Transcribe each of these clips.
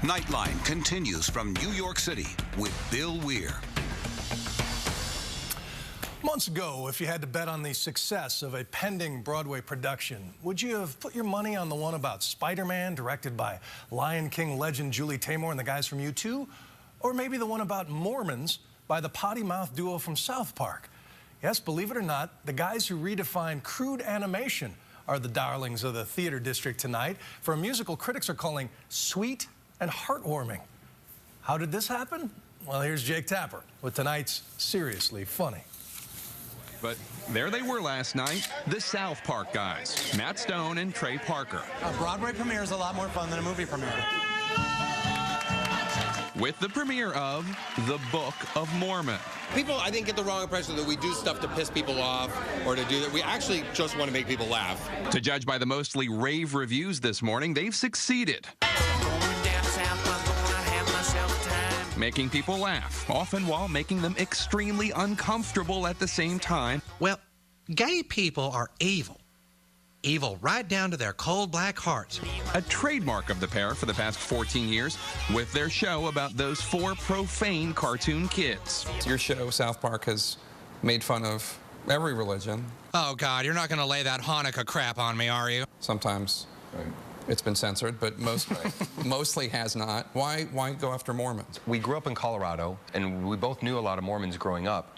Nightline continues from New York City with Bill Weir. Months ago, if you had to bet on the success of a pending Broadway production, would you have put your money on the one about Spider-Man, directed by Lion King legend Julie Taymor and the guys from U2? Or maybe the one about Mormons by the potty-mouthed duo from South Park? Yes, believe it or not, the guys who redefined crude animation are the darlings of the theater district tonight, for a musical critics are calling sweet and heartwarming. How did this happen? Well, here's Jake Tapper with tonight's Seriously Funny. But there they were last night, the South Park guys, Matt Stone and Trey Parker. A Broadway premiere is a lot more fun than a movie premiere. With the premiere of The Book of Mormon. People, I think, get the wrong impression that we do stuff to piss people off or to do that. We actually just want to make people laugh. To judge by the mostly rave reviews this morning, they've succeeded. Making people laugh, often while making them extremely uncomfortable at the same time. Well, gay people are evil. Evil right down to their cold black hearts. A trademark of the pair for the past 14 years with their show about those four profane cartoon kids. Your show, South Park, has made fun of every religion. Oh, God, you're not going to lay that Hanukkah crap on me, are you? Sometimes it's been censored, but mostly has not. Why go after Mormons? We grew up in Colorado, and we both knew a lot of Mormons growing up.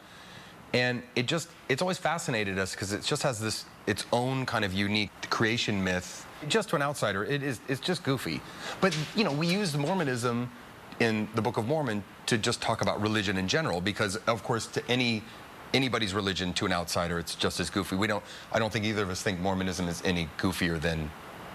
And it's always fascinated us because it just has its own kind of unique creation myth. Just to an outsider, it's just goofy. But, you know, we use Mormonism in the Book of Mormon to just talk about religion in general because, of course, to anybody's religion, to an outsider, it's just as goofy. I don't think either of us think Mormonism is any goofier than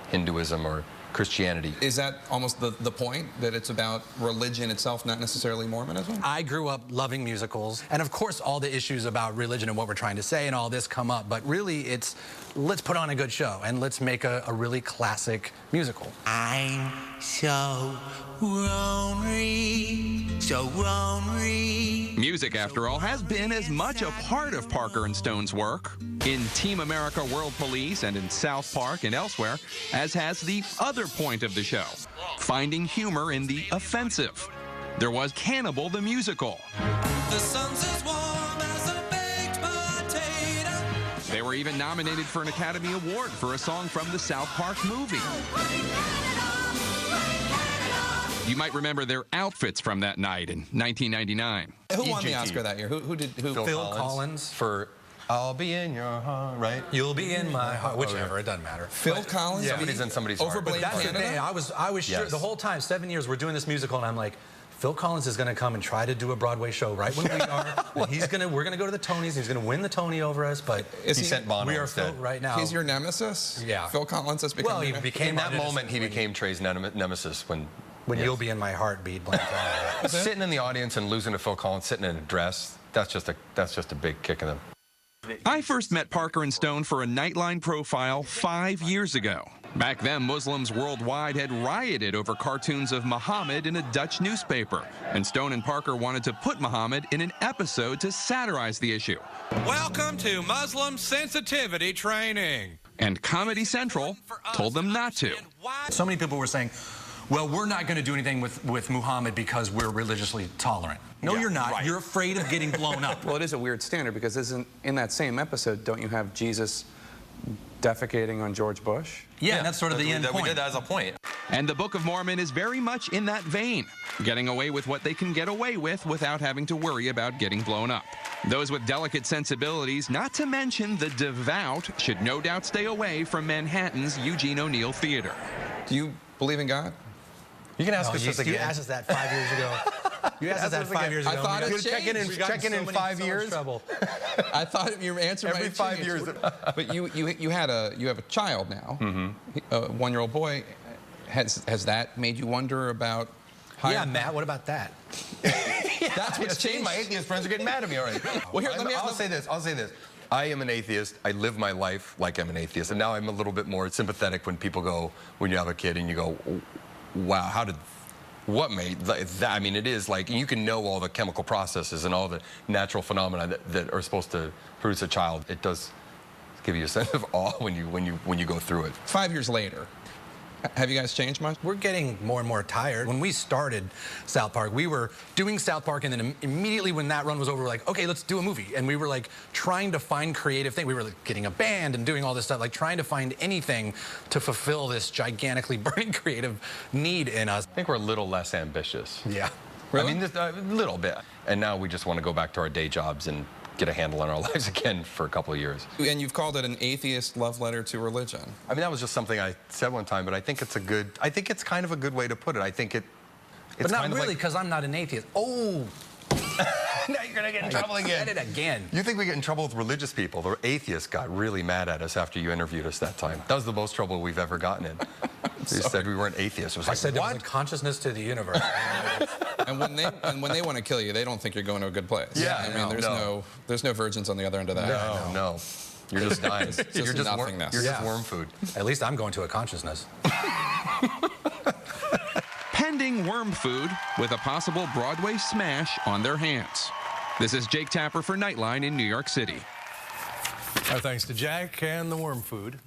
Hinduism or Christianity. Is that almost the point, that it's about religion itself, not necessarily Mormonism? I grew up loving musicals, and of course all the issues about religion and what we're trying to say and all this come up, but really it's, let's put on a good show and let's make a really classic musical. I'm so lonely, so lonely. Music, after all, has been as much a part of Parker and Stone's work in Team America World Police and in South Park and elsewhere, as has the other point of the show, finding humor in the offensive. There was Cannibal the Musical. The sun's as warm as a baked potato. They were even nominated for an Academy Award for a song from the South Park movie. You might remember their outfits from that night in 1999. Who won the Oscar that year? Who did? Phil Collins. For I'll be in your heart, right? You'll be in my heart. Whichever, it doesn't matter. Phil Collins? Yeah. Somebody's in somebody's heart. Over Blade That's the Canada? thing. I was sure the whole time, 7 years, we're doing this musical, and I'm like, Phil Collins is going to come and try to do a Broadway show right when we are. And we're going to go to the Tonys. He's going to win the Tony over us, but he sent Bono we are instead. Phil right now. He's your nemesis? Yeah. Phil Collins has become he became in that moment, he became Trey's nemesis when You'll Be in My Heart beat blank. Sitting in the audience and losing to Phil Collins, sitting in a dress, that's just a big kick in the... I first met Parker and Stone for a Nightline profile 5 years ago. Back then, Muslims worldwide had rioted over cartoons of Muhammad in a Dutch newspaper, and Stone and Parker wanted to put Muhammad in an episode to satirize the issue. Welcome to Muslim sensitivity training. And Comedy Central told them not to. So many people were saying, well, we're not going to do anything with Muhammad because we're religiously tolerant. No, you're not. Right. You're afraid of getting blown up. Well, it is a weird standard because in that same episode, don't you have Jesus defecating on George Bush? Yeah, and that's sort of the end point. We did that as a point. And the Book of Mormon is very much in that vein, getting away with what they can get away with without having to worry about getting blown up. Those with delicate sensibilities, not to mention the devout, should no doubt stay away from Manhattan's Eugene O'Neill Theater. Do you believe in God? You can ask us this again. You asked us that 5 years ago. You asked us that 5 years ago. I thought it changed. Checking in 5 years. I thought your answer might every 5 years. But you have a child now, a 1-year-old boy. Has that made you wonder about? Yeah, Matt. What about that? That's what's changed. My atheist friends are getting mad at me already. Well, here, I'll say this. I am an atheist. I live my life like I'm an atheist, and now I'm a little bit more sympathetic when people go, when you have a kid and you go, wow, what made that? I mean, it is like, you can know all the chemical processes and all the natural phenomena that are supposed to produce a child. It does give you a sense of awe when you go through it. 5 years later, Have you guys changed much? We're getting more and more tired. When we started South Park, we were doing South Park, and then immediately when that run was over, we're like, okay, let's do a movie. And we were like trying to find creative things. We were like getting a band and doing all this stuff, like trying to find anything to fulfill this gigantically burning creative need in us. I think we're a little less ambitious. Yeah. Really? I mean, a little bit. And now we just want to go back to our day jobs and get a handle on our lives again for a couple of years. And you've called it an atheist love letter to religion. I mean, that was just something I said one time, but I think it's it's kind of a good way to put it. I think it's but not kind of really, like, because I'm not an atheist. Oh. now you're gonna get in trouble again. I said it again. You think we get in trouble with religious people? The atheists got really mad at us after you interviewed us that time. That was the most trouble we've ever gotten in. They said we weren't atheists. It was I like, said there what? was a consciousness to the universe. And when they want to kill you, they don't think you're going to a good place. Yeah, I mean, there's no virgins on the other end of that. No. You're just dying. You're just nothingness. You're just worm food. At least I'm going to a consciousness. Pending worm food with a possible Broadway smash on their hands. This is Jake Tapper for Nightline in New York City. Our thanks to Jack and the worm food.